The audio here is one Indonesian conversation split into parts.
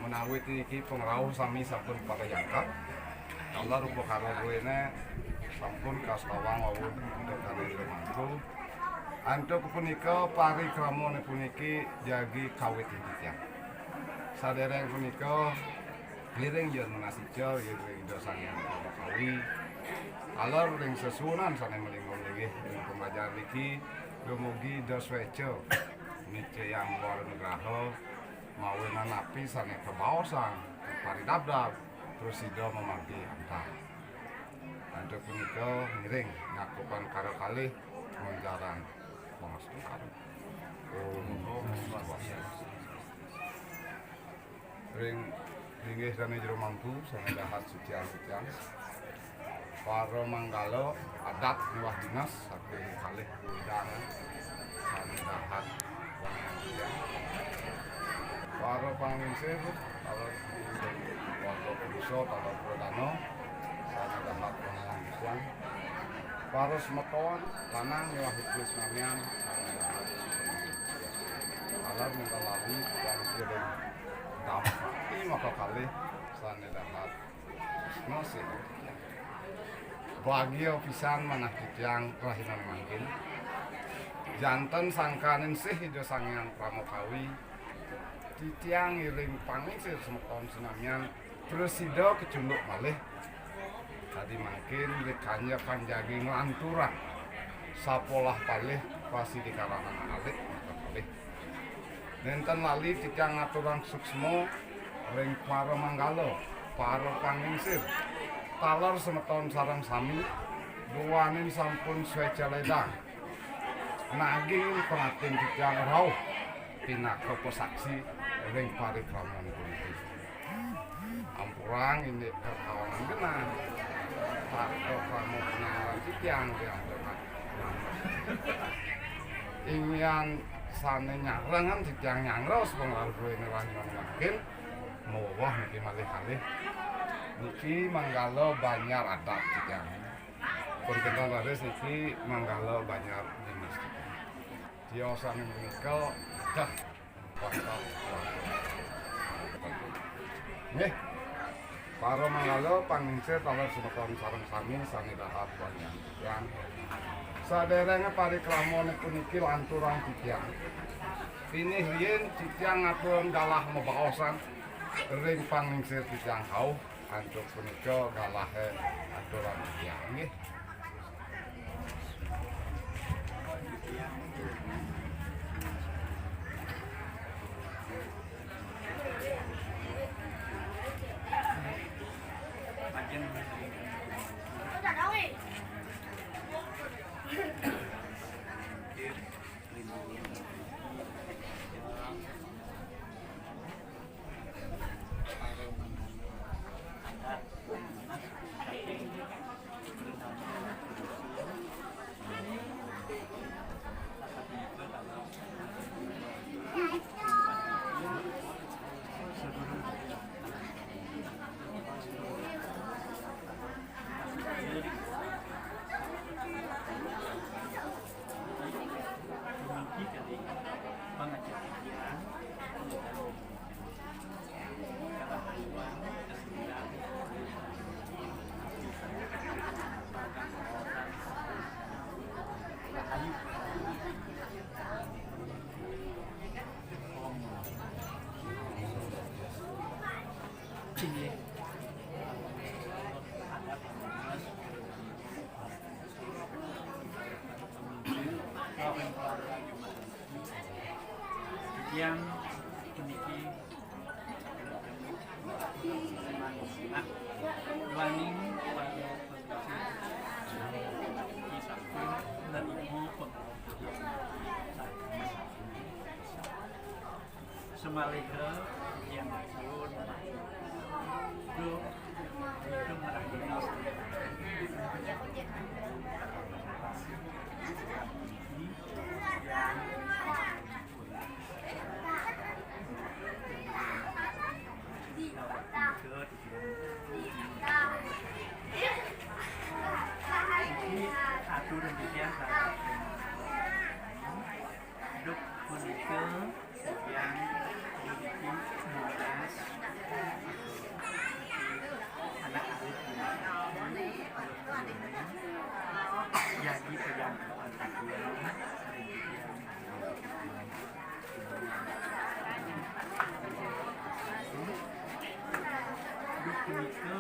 Menawi iki pengrauh sami sampun parayangkat. Allah rupa karoruene sampun kastawang wawuh ndekane lumantu. Antuk punika parikramane puniki jagi kawit titian. Sadereng punika liring yen menasija yen dosane kawi. Alor ring sesunan sane melingon nggih pembelajaran iki dumugi dosweca nice yang war nugraha mawenan api sane kebaosan paridabdab terus sido memagi antar. Antuk punika ngiring ngakupan karo kalih menjaran Pangestu karo. Ring inggih sane jero mampu sane dahat sucian-sucian. Para manggalo adat miwah dinas saking kalih widangan sane dahat pangajian. Para panginsir kalau waktu kuso kalau prodano sane dahat pangajian. Para semeton lanang miwah iblis namian sane dahat. Alar minta lalu yang kirim dampak maka kalih sane dahat nosih. Bagio pisan manah titiang rahiman manggil. Janten sangkanen sih hido sangian pramokawi. Titiang iring panginsir semeton senamian terus sido kecunduk malih. Tadi makin rekanya panjagi ngelanturan. Sapolah palih pasti di karangan alik maka palih. Nenten lali titiang aturan suksmo ring para manggalo, para panginsir. Talar semeton sarang sami, duanin sampun sweca ledang. Naging pengatin titiang rauh, pinaka pesaksi ring parikramon puniki. Ampurang ini perkawanan genah, parto pramu penyaran titiang diantukan. Ingyan sane nyarangan titiang nyangros pengaruh ini rahiman makin, mewah niki malih-malih. Niki manggalo Banyar adat titiang. Pun kenal laris niki manggalo Banyar dinas titiang. Diosan menika dah pasal. Nggih. Para manggalo panginsir talar semeton sareng sami sane dahat Banyar titiang. Saderenge parikramone puniki lanturan titiang. Pinih riyen titiang ngaturun galah mebaosan ring panginsir titiang hauh. Antuk punika galahe aturan titiang nggih. Yang puniki waning pada kisah dan ibu semalika yang pun Iki atur titiang duk punika titiang memiliki mulas anak alit jadi pegang duk punika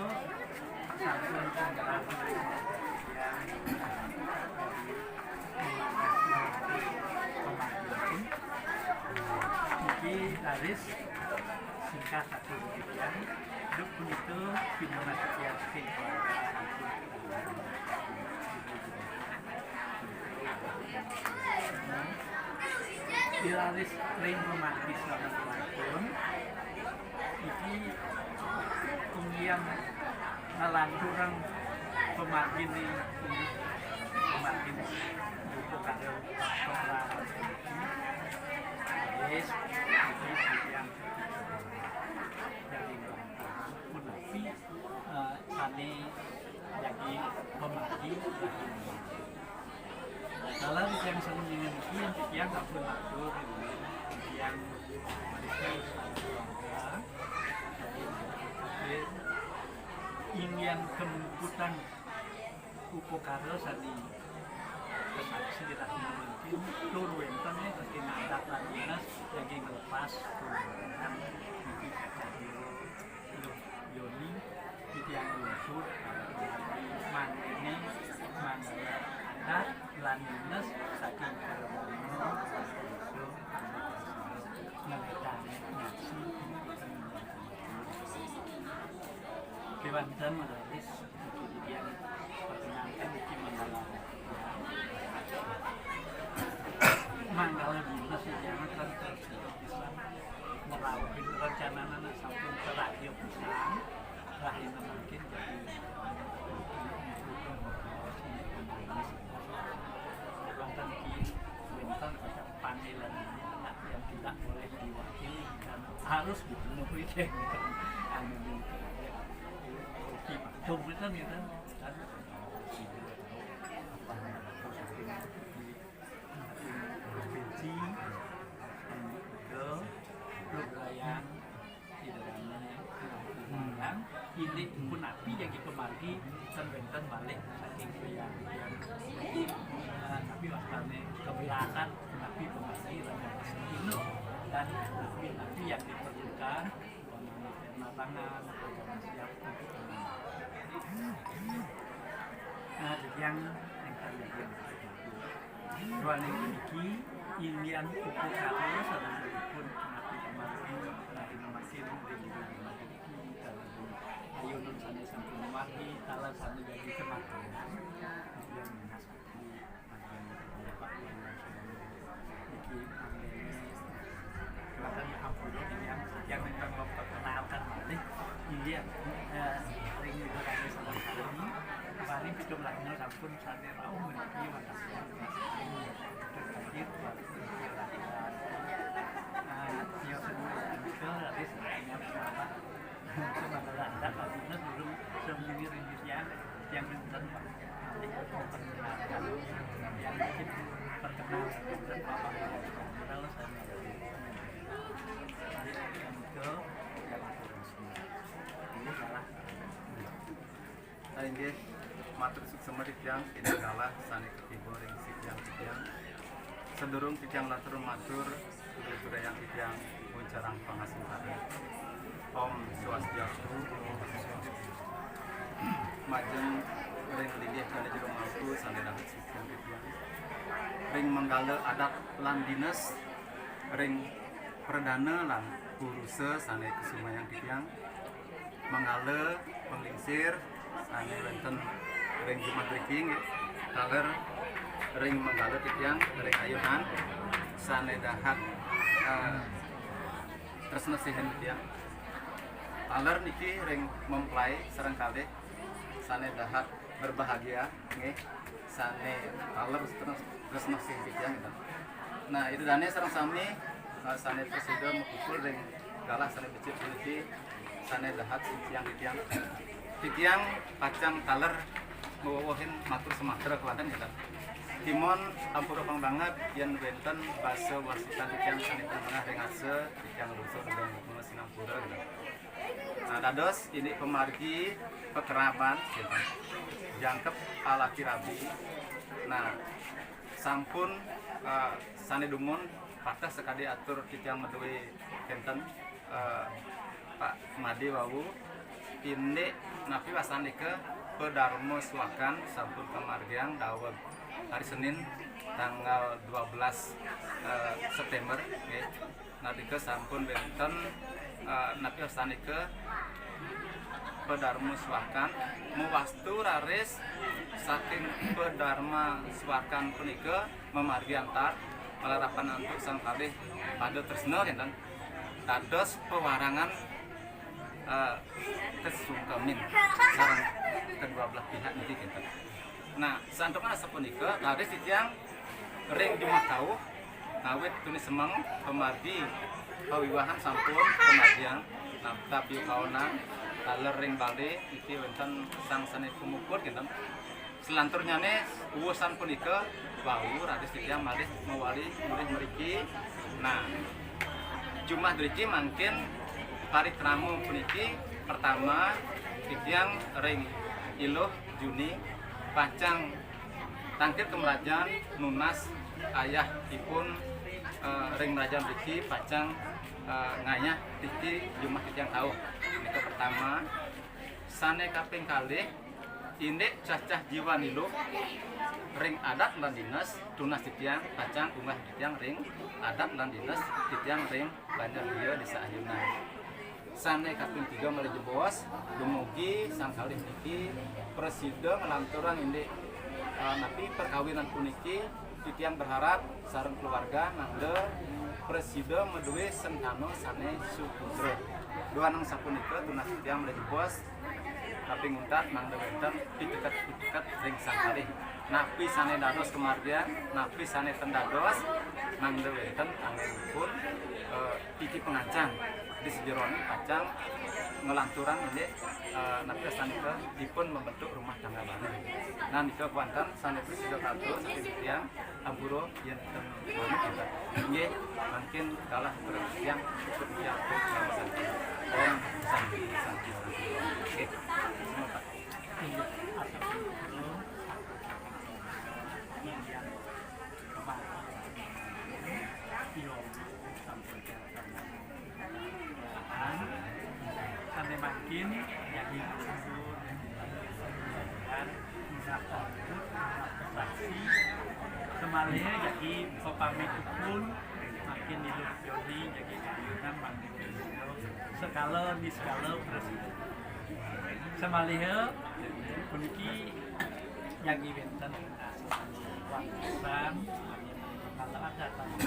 sampun pengalaman iki laris singkat satu demikian duk punika pinana sekian sing ilaris ring romantis salah pun iki kemudian ngalanturang pemargin ini pemargin buku kado pengalaman yes ini yang jadi menapi tadi jadi pemargin dalam yang sering dengan yang tak pun atur yang yang kemungkutan upokaro sani kesaksi di rahim mungkin tur wentannya pasti nadak ladinas lagi ngelepas turun mungkin yoni itu yang unsur mandene mandala adat ladinas saking karbono ngeletane nasi kebantan madaris kemudian perkenalkan mungkin manggala dinas yang akan Islam merawat rencana anak sampun terakhir pisan rahim mungkin jadi kebantan ki bentan macam panggilan anak yang tidak boleh diwakili dan harus dipenuhi dengan anu Kemudian kita kan provinsi ke Lugayan di dalamnya ini pun api yang dipemargi dan balik saking yang tapi waktunya kebelakan tapi pemargi itu dan api yang diperlukan matangan siap yang tadi ruang memiliki ilian kuku karo salah pun napi kemarin nabi memasin ayo nun sana sampai mati tala sana jadi kematian yang menasihati bapak iki kelihatan ampun yang memang memperkenalkan mati ilian ring itu kami salah kali kali itu belakangnya sampun sate rau menjadi makasih terakhir dia semua itu habis hanya berapa cuma ada kabinnya belum sembunyi rincian yang tentang yang mungkin perkenal dan bapak kalau saya itu ini salah Inggih matur suksema titiang inegala sane ketibo ring sitiang sedurung titiang latur matur budaya titiang muncarang pangasungkaran Om Swastiastu majeng ring lidih kana jero mampu sane dahat sitiang titiang ring menggala adat lan dinas ring perdana lan kuruse sane kesumayang titiang mengale penglingsir ane wonten ring Jumat Breaking taler ring menggala titiang ring ayunan sane dahat tresna sihen titiang taler niki ring mempelai sareng kalih sane dahat berbahagia nggih sane taler tresna sihen titiang gitu. Nah itu dane sareng sami sane presiden mukul ring galah sane becik niki sane dahat titiang pacang taler mewawahin matur Sumatera Klaten ya. Timon ampura banget yang benten basa wasitan titiang sane tengah ringase titiang lusur dan Singapura gitu. Nah, dados ini pemargi pekeraban gitu. Jangkep ala kirabi. Nah, sampun sane dumun patah sekali atur titiang medewi kenten Pak Made wawu ini napi wasane ke pedarmo suakan sampun kemargiang dawet hari Senin tanggal 12 September okay. Nanti ke sampun benten napi wasane ke pedarmo suakan mewastu raris saking pedarma suakan punika memargi antar melarapan untuk sang kalih pada tresna enten dados pewarangan kesungkemin sareng kedua belah pihak niki gitu. Nah, santukna sapunika laris titiang ring Jumatau awit tuni semeng pemargi pawiwahan sampun pemargian nah tapi kaona taler ring bali iki wonten sang sane pumukur gitu. Selanturnya nih uwusan punika wau raris titiang malih mewali mulih mriki. Nah, Jumat driki mungkin parikramu puniki pertama titiang ring iluh Juni pacang tangkir kemerajan nunas ayah ipun ring merajan driki pacang ngayah tiki Jumat titiang tahu nika pertama sane kaping kalih indek cacah jiwa niluh ring adat lan dinas tunas titiang pacang unggah titiang ring adat lan dinas titiang ring banjar dia di Ayunan. Sane kaping 3 menuju bos dumugi sang kalih niki presiden ngelanturan indek napi perkawinan puniki titiang berharap sareng keluarga nangde presiden meduwe sentano sane suputra dua nang sapunika tunas titiang menuju bos tapi nguntat mangda wenten pitekat ring sang kalih napi sane dados kemargian napi sane tendados mangda wenten anggenipun iki pengancang di sejerone pacang ngelanturan ini napi sanika dipun membentuk rumah tangga baru. Nah nika kuantan sanes sudah katur titiang ampuro yen manut kita nggih mungkin kalah bertiang cukup yang santai om santai oke semua Pak. Sampai makin jadi unsur dan misalkan saksi semalnya jadi pepamit pun makin hidup Joni jadi kan makin skala di skala presiden semalnya puniki yang eventen waktuan kalau ada tadi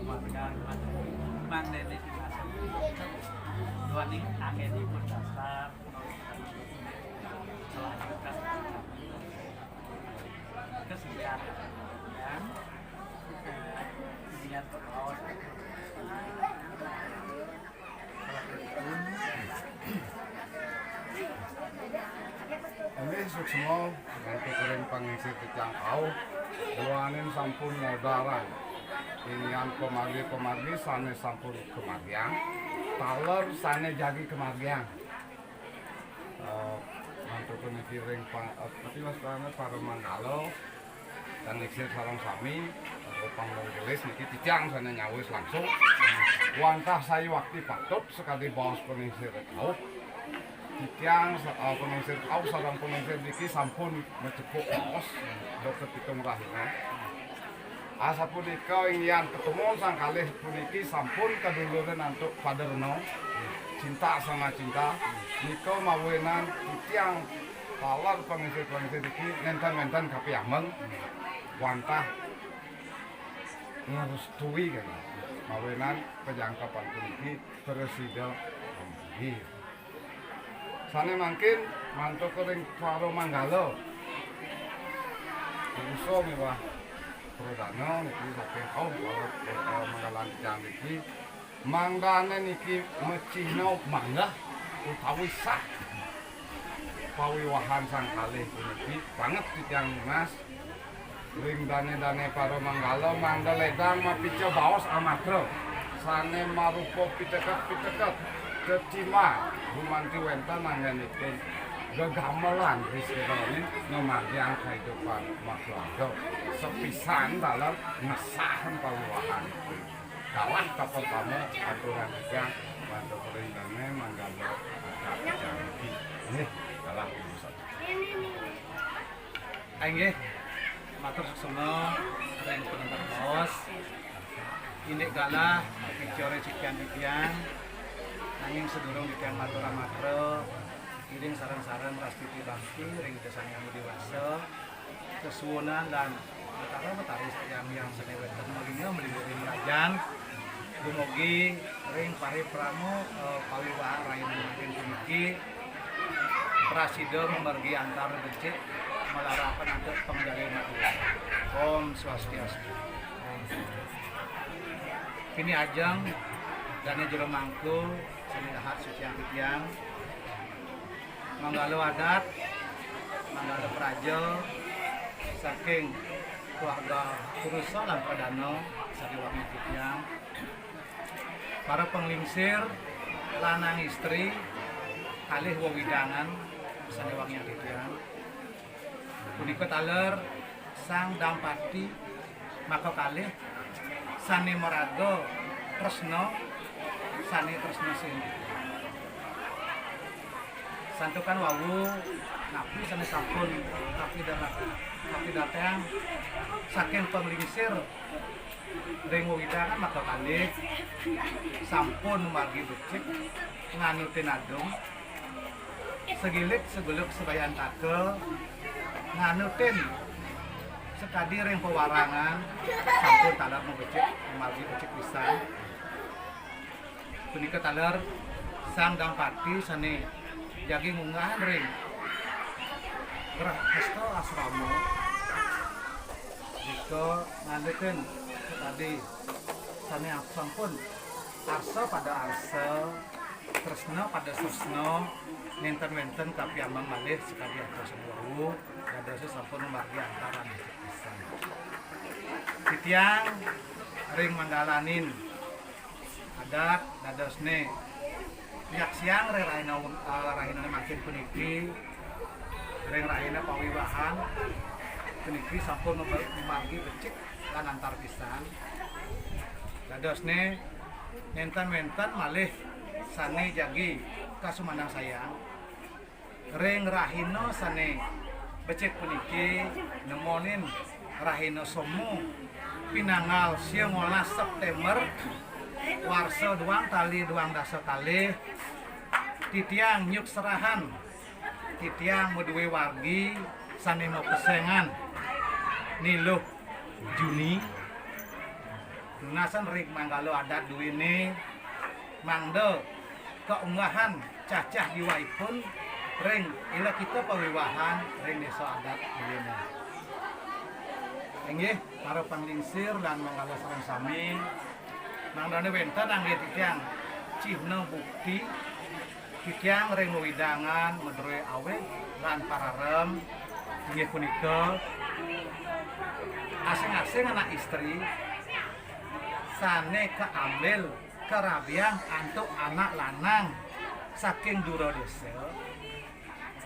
warga mang nenek dua nih angin di dasar melanjutkan kesejahteraan dan niat berlawan ini suksmo untuk ring pangisi titiang kau duanin sampun modaran inian pemargi sane sampun kemargian taler sane jagi kemargian untuk puniki ring tapi mas para manggalo dan iksir sarang sami panggong gelis niki titiang sana nyawis langsung wantah saya waktu patut sekali bawas pengisir kau titiang pengisir kau sarang pengisir niki sampun mecepuk bawas dokter pitung rahinan asa punika ingin ketemu sang kalih puniki sampun keduluran untuk paderno cinta sama cinta niko mawenan titiang talar pengisir niki nenten kapiameng wantah ngerestui kan mawenan kejangkapan puniki presiden Amri sane mangkin mantuk kering Paro Manggalo uso mewah Prodana niki saking Manggalan tiyang niki manggane niki mecihno mangga utawi sah pawiwahan sang kalih puniki banget titiang Dimas ring dane para manggala manggaledang mapica baos amadra sane marupa piteket kecima gumanti wenten anggenipun gegamelan risirane ngemagian kehidupan makhluk sepisan dalam ngesahan pawiwahan kalah kapal tamu aturan yang bantu perintahnya manggala agak janji ini kalah urusan Nggih, matur suksema ring penonton bos. Ini galah bicara sekian titiang. Nanging sedurung titiang matur amadra, iring saran-saran rastiti bakti ring desa yang dewasa, kesuwunan dan betara yang seneweten malinya melindungi rajan. Dumugi ring paripramo pawiwahan raine makin puniki prasida memergi antar becik melarakan adat pengendali natura. Om Swastiastu. Kini ajeng dana jero mangkul samidahat sucian titiang manggalo adat manggalo praja saking keluarga Kurusa lan Pradana sakiwangi titiang para penglingsir lanang istri kalih wewidangan sanewangi titiang punika taler sang dampati maka kalih sane maraga tresna sane tresna sini santukan wawu napi sane sampun tapi datang saking penglingsir ring wewidangan maka kalih sampun margi becik nganutin adung segilik seguluk sebayan takel nganutin sekadi ring pewarangan sampun taler becik margi becik pisan punika taler sang dampati sane jagi ngunggahan ring Hasta asrama jika nganutin sekadi sane sampun arsa pada arsa tresna pada tresna nenten-nenten kapiyambang malih sekali atus sewu dados sampun margi antaran pisan titiang ring manggalanin adat dadosne nyaksiang raina makin puniki ring raina pawiwahan puniki sampun margi becik lan antar pisan dadosne nenten-nenten malih sane jagi kasumandang sayang ring rahina sane becik puniki nemonin rahina somo pinanggal 19 September warsa duang tali duang dasa kali titiang nyuk serahan titiang meduwe wargi sane mau kesengan niluh Juni lunasan ring manggalo adat duwini mangde keunggahan cacah diwaipun ring ila kita pawiwahan ring desa adat duwini inggih para panglingsir dan manggalo sareng sami mangdane wenten angge titiang cihna bukti titiang ring widangan medroe awe lan pararem inggih punika asing-asing anak istri sane keambil kerabiang antuk anak lanang saking dura desa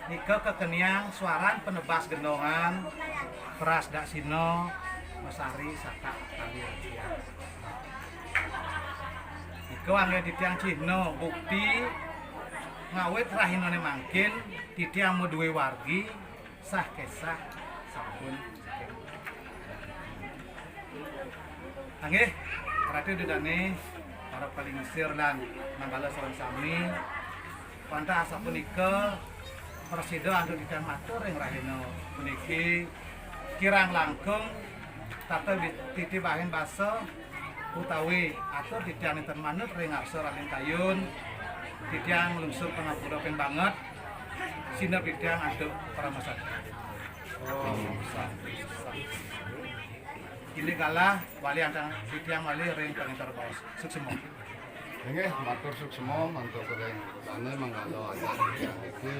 nika kekeniang suaran penebas gendongan peras daksina mesari saka kali raja nika angge titiang cihna bukti ngawit rahinane mangkin titiang meduwe wargi sah kesah sampun Nggih, berarti dudane para palingsir lan manggala sareng sami pantah asa punika prasida antuk dikan matur ing rahina puniki kirang langkung tata titibahin basa utawi atur titiang enten manut ring arsa raling kayun titiang lungsur pangapura pen banget sinep titiang antuk para masyarakat ini kalah wali antang titiang wali ring pengintar baos suksema Nggih, matur suksma mantuk kering dane manggalo adat iki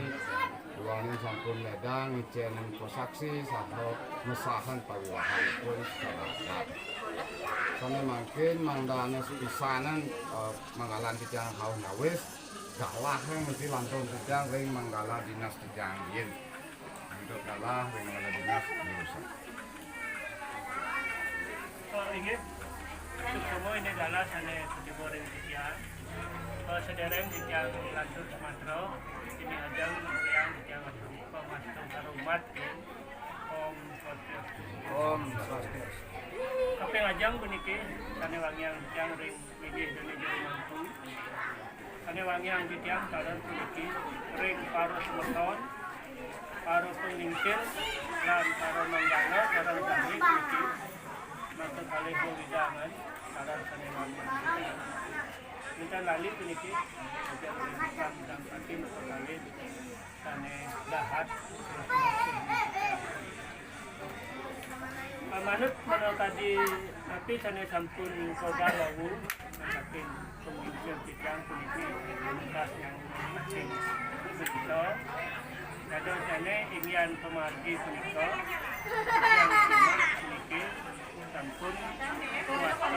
ruangin sampun ledang ijen posaksi saha mesahan pawiwahanipun secara adat. Sane mangkin mangdane pisanan manggalan tijang kaum nawis galah mesti lantun tijang ring manggala dinas tijang yen. Untuk galah ring manggala dinas diusak. Inggih semua ini adalah sana kejeboran tijang sedereng tijang lantur Sumatera ini ajang yang tijang pemastung harumat Om Swastiastu. Om Swastiastu. Kaping ajang puniki sana wangiang tijang ring inggih dene jero mantu sana wangiang tijang kalan puniki ring paro semeton paro penglingkir lan paro manggala sareng sami puniki maka kali widangan sarang sanewan minta lali puniki ajar Islam dan pati maka kali sane dahat manut pada tadi tapi sane sampun koda lawu saking pemimpin tijang puniki komunitas yang masing begitu kado sane ingin pemargi punika yang puniki sampun kuasa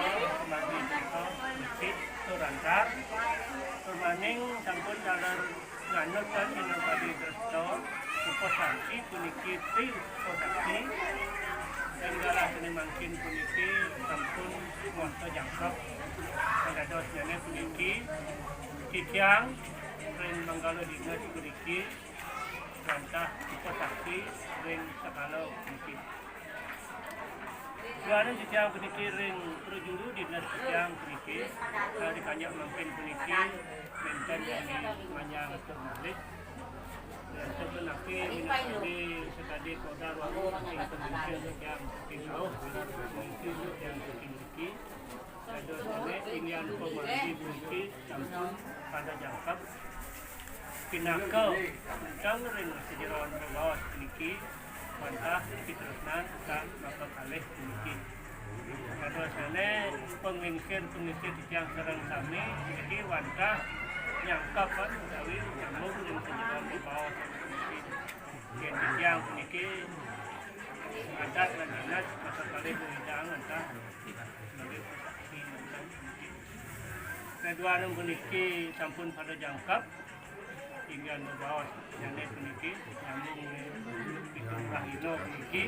bagi kita masjid Turantar permaning sampun dalar nganut kan yang tadi tersto uposasi puniki tri uposasi dan galah ini mungkin puniki sampun kuasa jangkap pada dosanya puniki titiang ring manggalo dinas puniki rantah uposasi ring sakalo puniki Tuanan tijang puniki ring prajuru dinas tijang puniki dikanyak mungkin puniki menten dari manyang termalik dan sebenarnya ini sekali kota waru yang pemimpin tijang tinggal pemimpin yang puniki ada sini ingin pemerintah puniki sampun pada jangkap pinakau tentang ring sejeron bawah puniki wantah diteruskan tak bakal kalih puniki. Kado sana pengingkir yang serang kami jadi wantah nyangkap kan utawi nyambung dengan sejeron di bawah puniki. Yang puniki adat dan dinas bakal kalih widang antah sebagai saksi mantan puniki. Kedua puniki sampun pada jangkap hingga bawah yang puniki nyambung Rahino puniki,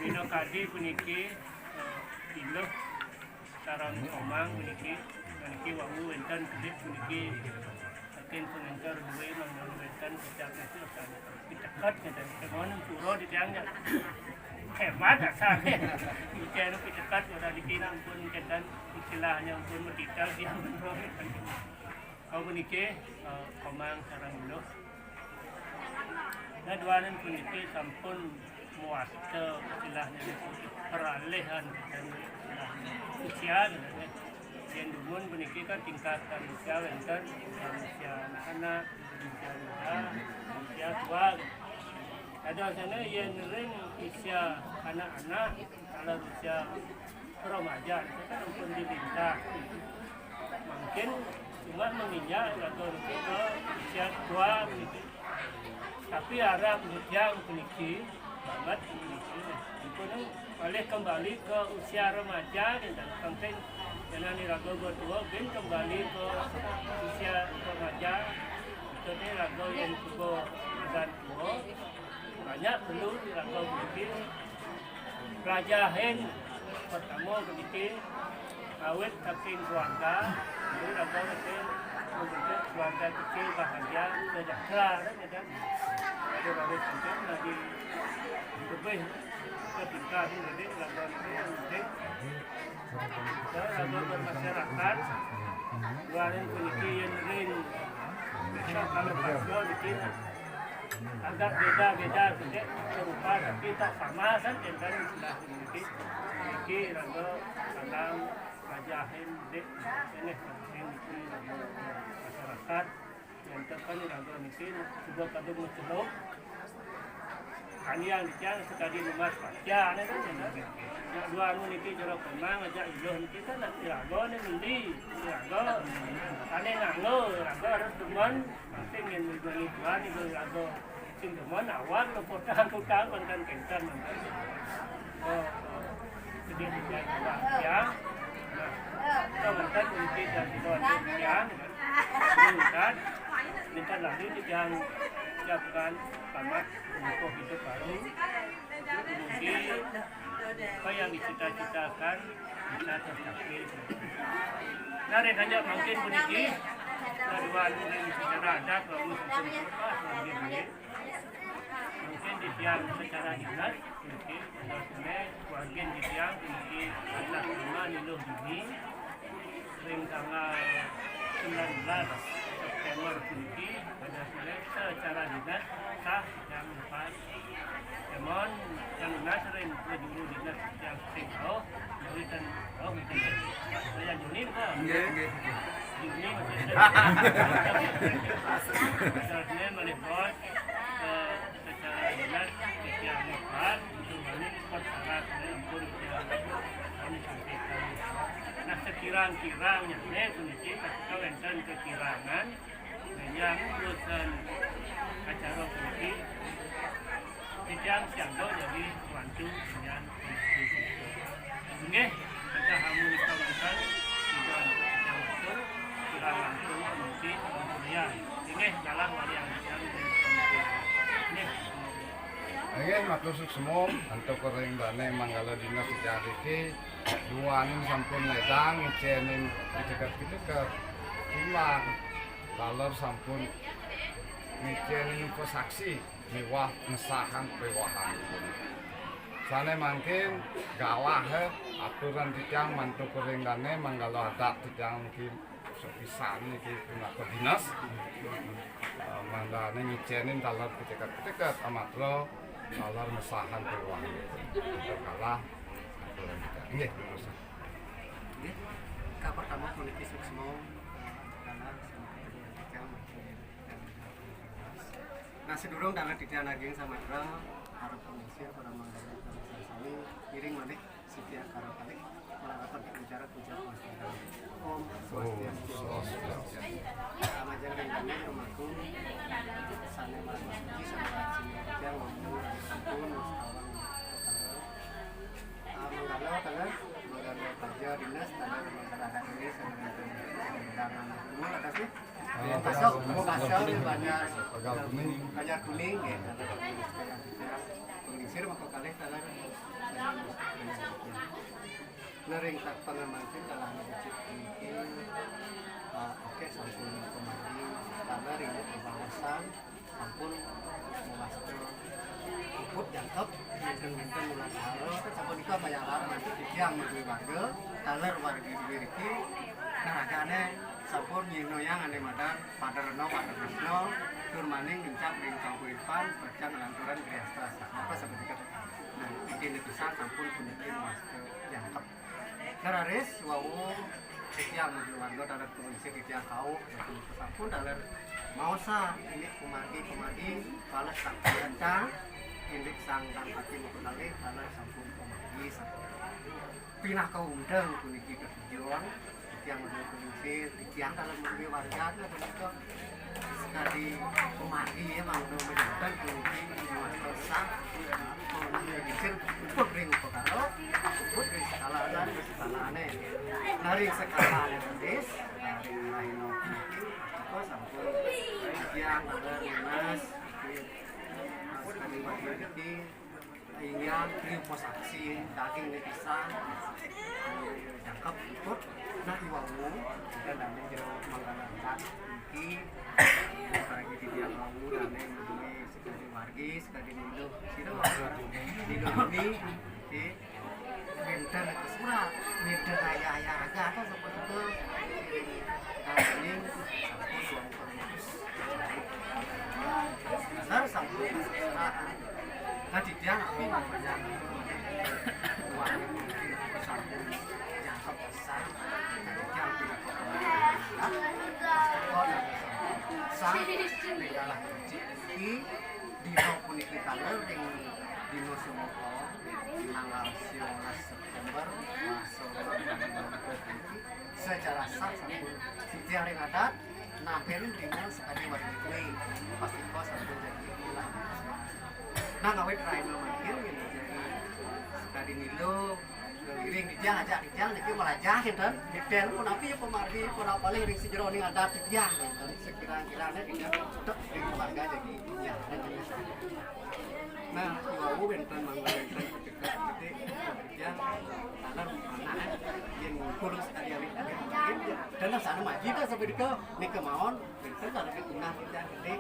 Bino Kadi puniki, Ilo sarang omang puniki, puniki wangu wenten kedip puniki, akin pengencar dua manggalu wenten sejak itu sana pitekat kita, kemudian puro di tiangnya, hebat asalnya, bicara pitekat sudah dikinang pun kita istilahnya pun merdeka dia menurut, kau puniki, omang sarang Ilo. Nadwanan puniki sampun muasta istilahnya peralihan dan istilahnya usia yang dumun puniki kan tingkatan usia wenten usia anak-anak usia muda usia tua ada sana yang ring usia anak-anak kalau usia remaja itu kan pun diminta mungkin cuma menginjak atau ke usia tua begitu tapi Arab yang puniki banget puniki itu boleh kembali ke usia remaja dan penting jangan diragu berdua bin kembali ke usia remaja itu ni ragu yang cukup dan tua banyak perlu diragu puniki Raja Hen pertama puniki awet saking keluarga itu ragu betul untuk keluarga kecil bahagia sejahtera kan ada baris penting lagi lebih ke tingkat jadi lakukan penting lalu bermasyarakat luarin puniki yang ring besok kalau pasal bikin agak beda-beda tidak serupa tapi tak sama kan dengan sudah puniki lalu dalam kajahin dek ini penting masyarakat yang terkait dengan mungkin sebuah kadung mencelok kalian yang sekali rumah baca nih kan ya. Nak dua anu niki jorok kemang aja iloh niki kan nak irago nih mindi irago ane nganggo irago harus teman penting yang bagi tuan itu irago sing teman awal lo potang tukang kan kencan oh jadi dia ya kalau kan mungkin dari tuan yang kan minta lagi yang siapkan tamat untuk hidup baru mungkin apa yang dicita-citakan bisa tercapai. Nah, hanya mungkin bunyi keduaan mungkin secara adat bagus untuk lagi mungkin di tiang secara dinas mungkin sebenarnya keluarga di tiang mungkin atas nama Niluh ini ring tanggal 19 September ini pada secara dinas sah yang lepas namun yang dinas sering berjuru dinas yang singkau berikan mungkin saya Juni kok Juni maksudnya meliput secara dinas yang lepas untuk balik perkara untuk nah sekirang-kirangnya kunci ketika enten kekirangan yang urusan acara kunci tidak sianggo jadi bantu dengan ini kita harus kawankan juga yang betul kurang langsung mungkin kemudian ini dalam yang ini Nggih matur semua untuk kering dane manggala dinas sejak iki duanin sampun ledang ngejenin dekat-dekat timang laler sampun ngejenin saksi mewah ngesahan pewahan sana mungkin galah aturan titiang mantu kering dane manggala adat titiang mungkin sepisan iki punak dinas manggala ngejenin laler dekat-dekat amatro kalah mesahan peluang kalah ini kak pertama politik suksmo karena nah sedurung dalam titian ageng sama dra harap pengusir pada manggala sami miring maneh setiap karo kali melakukan bicara puja puasa om swastiastu sama jangan kami rumahku sana masjid sama sini yang ngomong sampun mengalau tangan mengalau kerja dinas tangan masyarakat ini sedangkan semua ada sih masuk kasar banyak kayak kuning gitu pengisir maka kali tangan nering tak pengamankan kalau dicip mungkin oke sampun kemarin karena rindu kebawasan sampun memasak ikut jangkep minta mulai haro kan sampun itu apa yang harus nanti dikiang menuju warga taler warga diberi nah agaknya sampun nyino yang ane madan pada reno pada resno tur maning gencap ring campuripan bercang lanturan kriasta apa seperti itu nah izin dipisah sampun punyakin masker jangkep nararis wau dikiang menuju warga taler pengungsi dikiang kau sampun taler mau sah ini kumadi balas tak kencang ini sangkan hati mengenali balas sampun kumadi pinah kau undang kuniki ketujuan yang menurut kunci yang dalam menurut warga itu betul sekali kumadi ya mau menunjukkan kunci master sah mau dikir putring pekaro putring skala dan skala aneh dari skala aneh betis dari lain kok sampun yang ada dinas sekali waktu yang kriposaksi daging netizen jangkep ikut nah iwamu dan nanti jauh menggalakkan iki bagi dia kamu dan yang menjadi sekali wargi sekali hidup sih hidup ini di benten itu surat benten ayah agak atau seperti itu ini dasar sampai nah di dia kami banyak uang yang mungkin sampai jangkep besar yang tidak sang negara kecil di puniki taler ring dino sumoko tanggal 19 September masuk secara sah sampun setiap ring adat nampil dino sekali warga kue pasti kos sampun jadi ulah nah ngawet rai makin ini jadi sekali nilo ring dijang aja dijang niki malah jahin kan detail pun api pemargi pun paling ring sejero ning adat dijang kan sekira-kiranya tidak cetok ring keluarga jadi ya nah ibu benten mangga benten dekat gede dijang tanah mana yang kurus tadi awit tadi dan sana maju kan sampai diko nih kemauan benten kalau di tengah dijang gede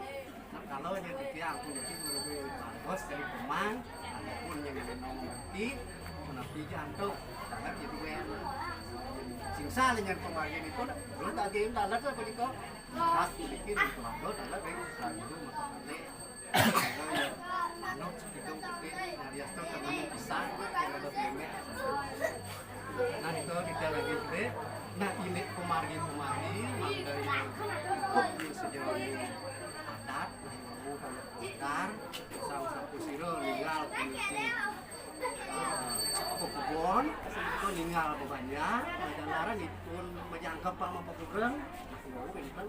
nah kalau yang dijang pun jadi lebih bagus dari pemang ataupun yang menong nanti menapi jantung tangan jadi wen singsa dengan pembagian itu belum tak game dalat apa diko khas bikin itu lo dalat ring selalu makanya ano hidung gede alias tuh temen pisang yang ada filmnya nah itu tidak lagi gede nah ini pemargi mandai ikut di sejauh ini adat mau kalau putar salah satu siro tinggal di kebun itu tinggal kebanyak jalan itu menjangkep sama pekuren masih mau benten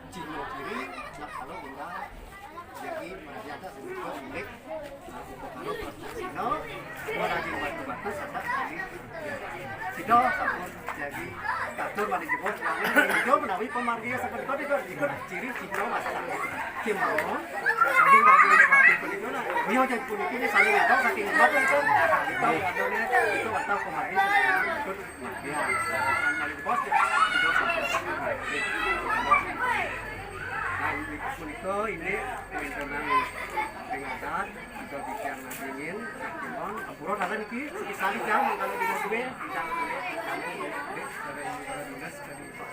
cino kiri nah kalau tinggal jadi menjaga sebetulnya milik kalau Cino lagi batu-batu sadar dari Cino sabun jadi katur mandi jebol Cino menawi pemargi seperti itu ikut ciri Cino masalah Cimon jadi bagi batu peliko nah beliau jadi puniki ini saling ada saking ngebak itu adonnya itu atau pemargi ikut dia mandi jebol Cino sampai nah puniko ini teman-teman pengadat juga bicara dingin Cimon apuro ada niki sekali jam kalau di mobil bisa dari dinas dari Pak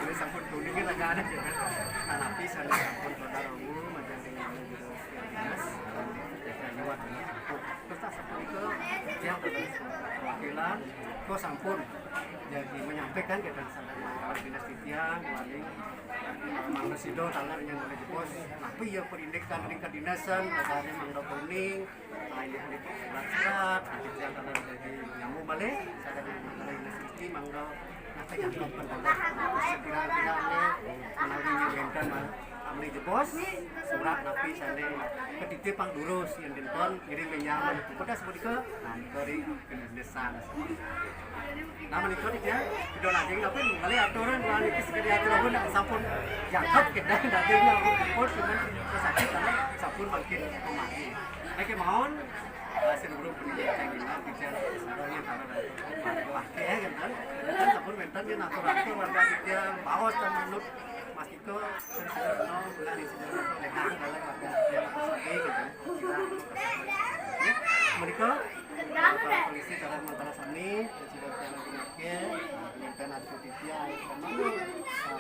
ini sampun tuningin agak ada nah tapi saya sampun saudara umum macam dengan dinas dan lewat kita sampun ke yang perwakilan kok sampun jadi menyampaikan ke dan dinas Titian waling Mang Sido tanggal yang oleh bos tapi ya perindekan ring kedinasan ada mangga kuning ini surat yang tanggal dari nyamu balik ada di dinas Titi mangga apa yang sekira-kira menawi benten amri jebos surat napi sane ketitip pang durus yang dinton kirim menyaman pada seperti ke nah dari kedesan nah menikah dia video nanti ngapain kali aturan kali sekali aturan sampun jangkap kita dagingnya pun cuman sakit karena sampun makin kemari mereka mohon sebelum pendidikan kita bicara sebenarnya karena waktu ya kan sampun mentan dia natural itu warga dia bawas dan menurut Mas Iko sensitif bulan di sini lekan kalau warga dia sakit gitu kita menikah polisi dalam antara sami sudah jalan penyakit minta nanti dia kemana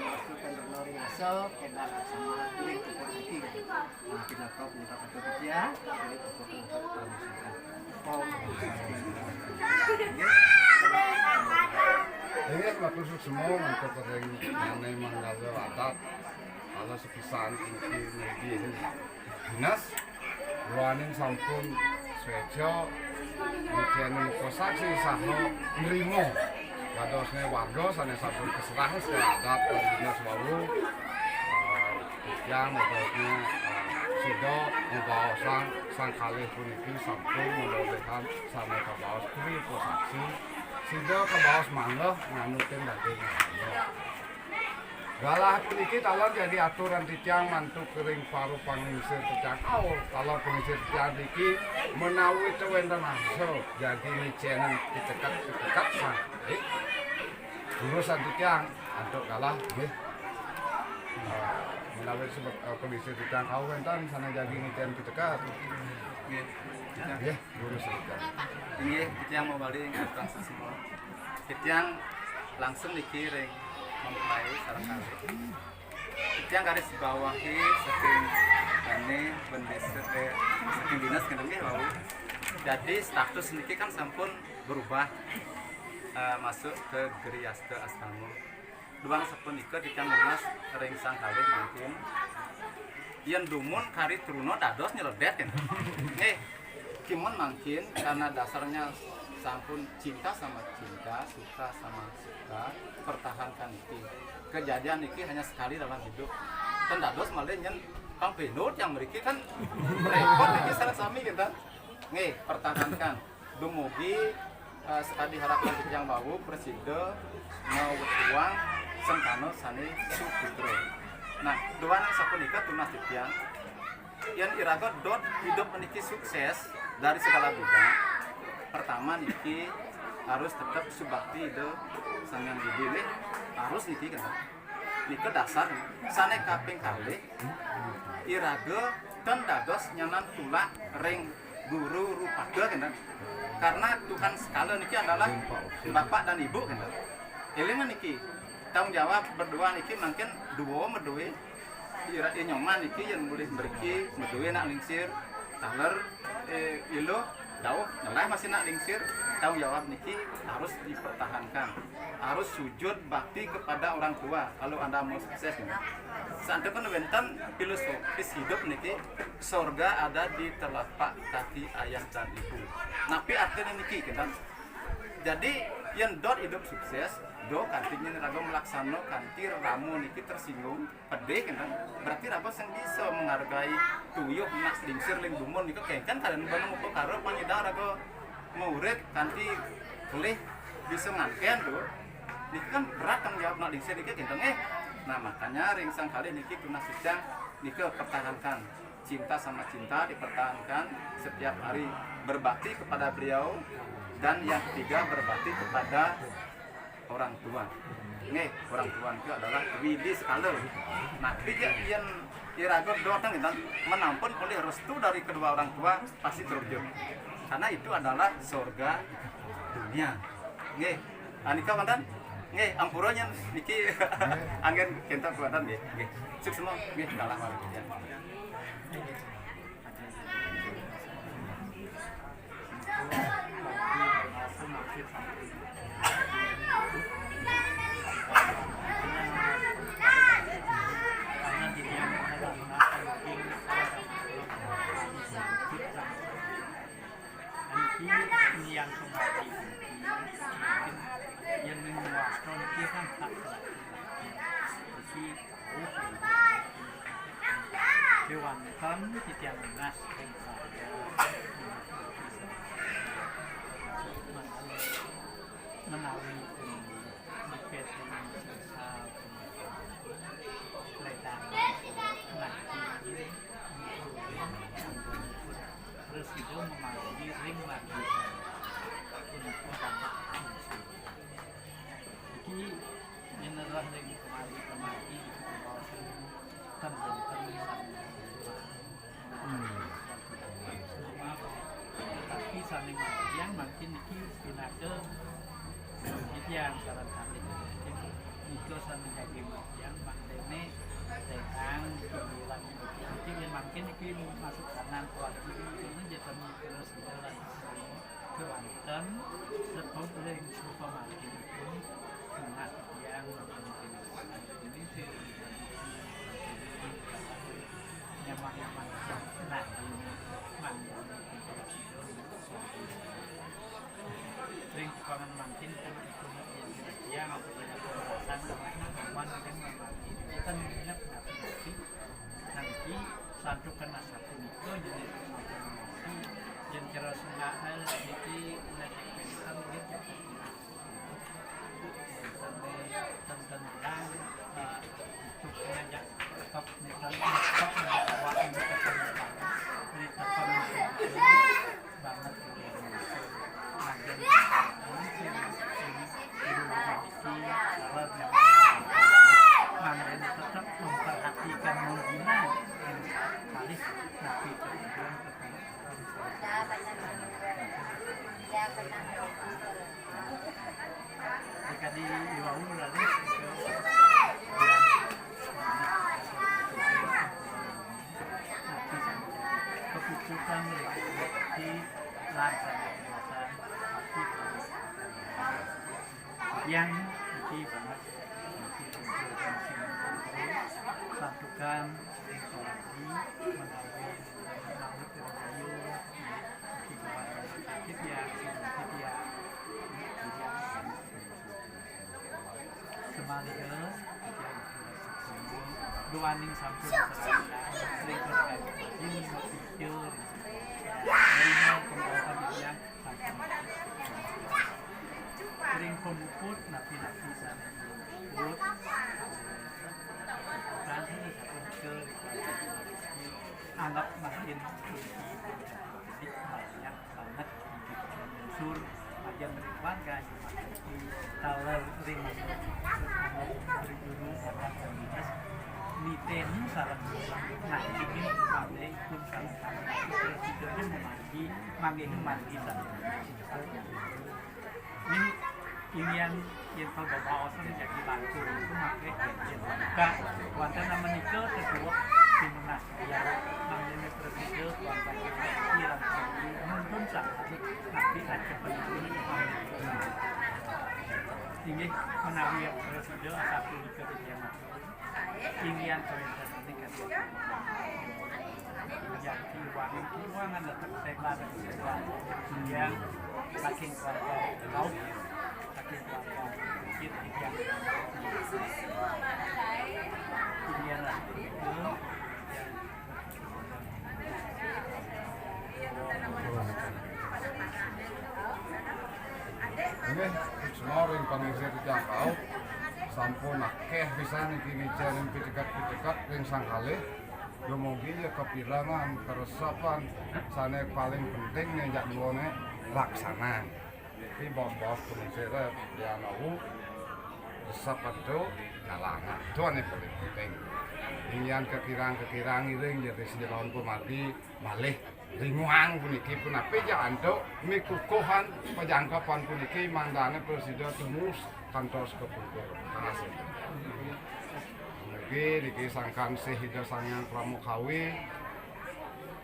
masukkan dari asal kena sama ini seperti nah kita kau minta satu dia ini ini maksud semua untuk kering mengenai manggalar adat kalau sepisan ini dinas ruanin sampun Swejo Mungkin kosaksi sahno nrimo kadosne warga sane sampun keserah se adat dinas wawu yang mboten Sido membawa sang kalih puniki sampun melolehkan sane kabaos kuwi kosaksi Sido kabaos manggah nganutin daging galah iki talon jadi aturan titiang mantu kering paru pangingsir titiang kalau pangingsir titiang iki menawi cewenten masuk jadi ngicenen ditekat sah urusan titiang antuk galah nggih menawi sebab pangingsir titiang wenten sana jadi ngicenen ditekat nggih urusan titiang ini titiang mau balik ngatan semua titiang langsung dikiring memulai salah kali yang garis bawahi saking ini bendesa saking dinas kendali lalu jadi status ini kan sampun berubah masuk ke Griaste Astamo duang sepun ikut di Dinas ring sang kali mungkin yen dumun kari truno dados nyeledet kan. Cuman mungkin karena dasarnya sampun cinta sama cinta, suka sama suka, pertahankan iki. Kejadian iki hanya sekali dalam hidup. Dan dados malah nyen Kang Benut yang mriki kan repot iki sareng sami kita. Pertahankan. Dumugi sekali harapan yang bau presiden mau uang sengkano sani Suputro. Nah, doan sapunika tunas titian yang iraga dot hidup meniki sukses dari segala bidang. Pertama niki harus tetap subakti ide sangan didilih harus niki kan. Niki dasar sane kaping kali iraga dan dados nyanan tula ring guru rupaga kan. Karena Tuhan sekali niki adalah bapak dan ibu kan. Eling niki tanggung jawab berdua niki mungkin dua medue ira nyoman niki yang boleh berki medue nak lingsir taler ilo dauh nyalah masih nak lingsir tanggung jawab niki harus dipertahankan, harus sujud bakti kepada orang tua kalau Anda mau sukses kan. Santai kan benten filosofis hidup niki surga ada di telapak kaki ayah dan ibu. Napi artinya niki kan. Jadi yang dot hidup sukses do kantinya raga melaksano kanti ramu niki tersinggung pedih kan berarti raga yang bisa menghargai tuyuh nak lingsir ling dumun niku kan kalian bangun mau karo panyidang raga murid kanti boleh bisa ngangken tuh niki kan berat tanggung jawab nak lingsir niki kan nah makanya ringsang kali niki tunas sidang niki pertahankan cinta sama cinta dipertahankan setiap hari berbakti kepada beliau dan yang ketiga berbakti kepada orang tua. Orang tua itu adalah widi sekali. Nah, yang iraga doang kita menampun oleh restu dari kedua orang tua pasti terwujud. Karena itu adalah surga dunia. Anika mantan? Ampuronya niki angin kita kuatan nggih. Suk semua nggih kalah ya. Ini yang kembali yang menguaskan kita tak Dewankan titian nas menawi mepet dengan sesal ledan lagi terus itu memiliki ring lagi untuk banyak jadi yang adalah ring kemari tapi saling yang makin niki pinake yang saran kali itu saling lagi yang maknanya tentang pilihan itu yang makin niki masuk kanan kuat ini jadi terus jalan ke Banten sebab ring super makin itu dengan yang ini sih nyaman-nyaman nah sering kangen makin kan itu yang aku punya perasaan teman yang makin kita ingat nanti satu kena satu itu jadi nanti yang kira sungai jadi nanti kan dia jadi sampai tentang untuk mengajak top netral top awal ini berita banget tetap memperhatikan menghina kali tapi kemudian jika di Iwau lalu keputusan di lancar yang di banget pasukan yang lagi mengambil laut Rahayu di kawasan sakit ya semalika duaning sampun sering terkait ini pikir dari pembahasan yang sering pemuput napi-napi sana pemuput dan ini satu anggap makin banyak banget unsur aja warga kalau ring berjuru akan komunitas niten salah nah ini pandai pun salah presiden memagi manggi sana ini yang bawa orang jadi bantu itu pakai buka wanita nama nikah kedua timnas ya namanya presiden wanita kira mungkin tapi ada penyanyi ini menawi presiden satu nikah kegiatan ini yang terlihat ini kan yang kiwangan tetap segala yang makin keluarga laut makin keluarga kecil yang pilihan ini semua ring pangisi dijangkau sampun akeh bisa niki ngijarin pidekat ring sangkali mungkin ya kepilangan keresapan sana paling penting yang duone laksana tapi bos-bos pengisi dia mau resapan itu ngalana itu yang paling penting ingin kekirang ring jadi sedelawan pemati malih ringuang puniki pun apa jangan tuh mikukuhan pejangkapan puniki mandane presiden temus kantor sekepulkur kasih niki sangkan sehingga sangyang pramukawi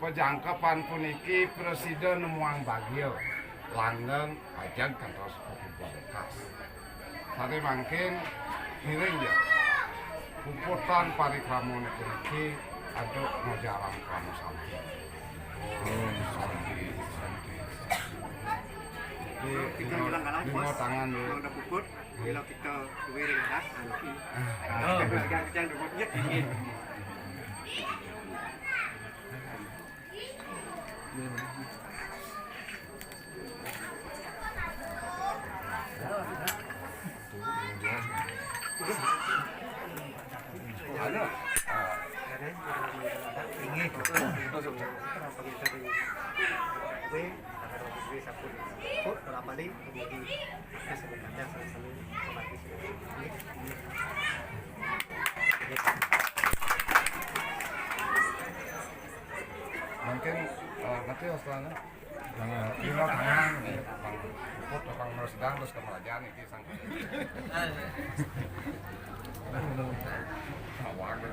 pejangkapan puniki presiden nemuang bagil langgeng ajang kantor sekepulkur kas sate mangkin miring ya kumputan parikramone puniki aduk ngojarang pramu sampai kita bilang kalah bos tangan kalau udah puput kalau kita wiring dah nanti kita yang puputnya ini ada mungkin nanti setelahnya lima tangan puput tukang sedang terus ke kerajaan ini sangka warga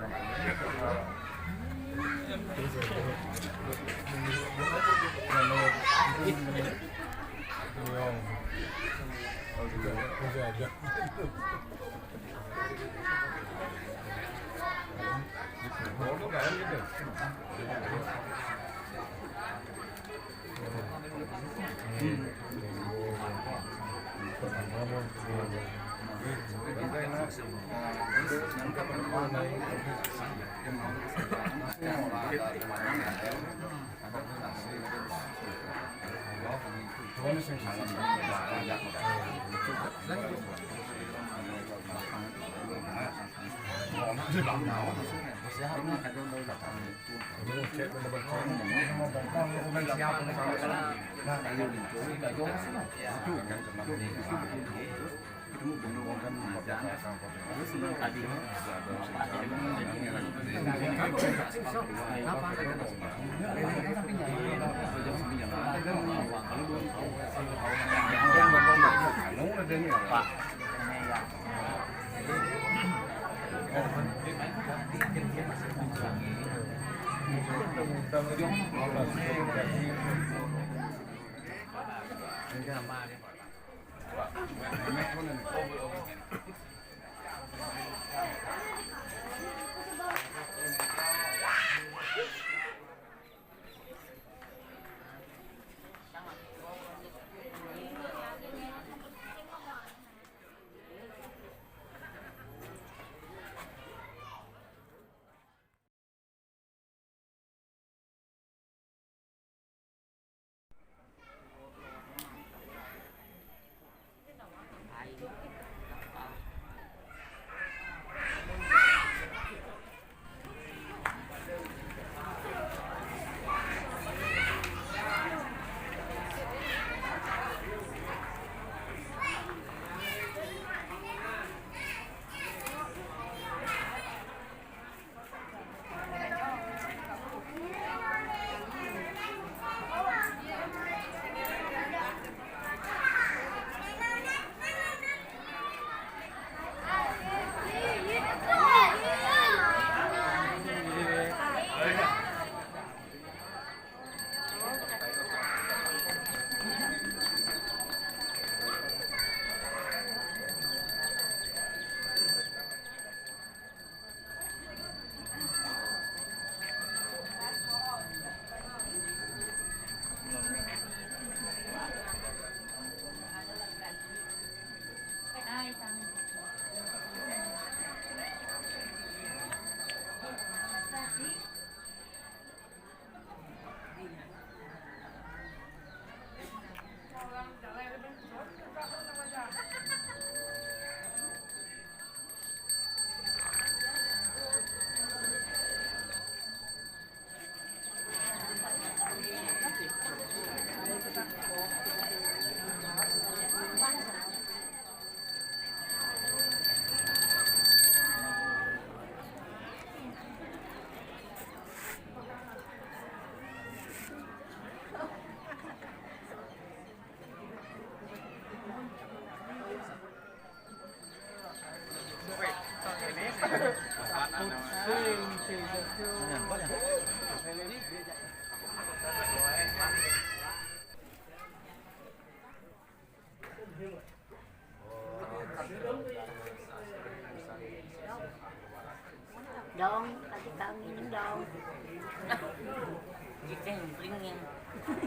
Jika yang pelingin.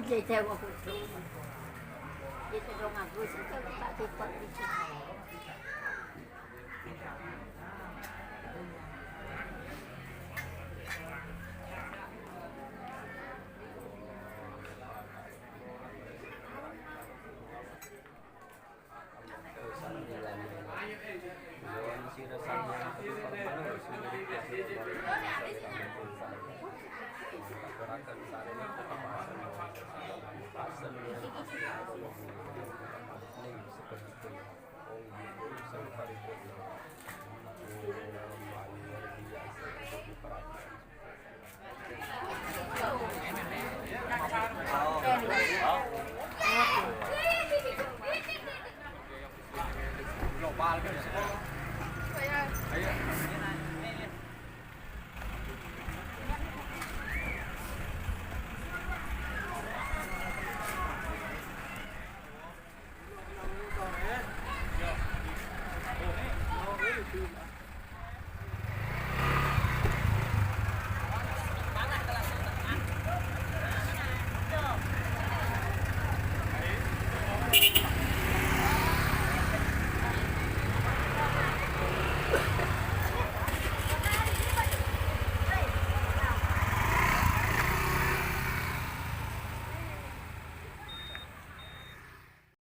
Jadi aku tuh. Jadi dong aku sih kalau tak cepat itu. Global kan ya. Ayo.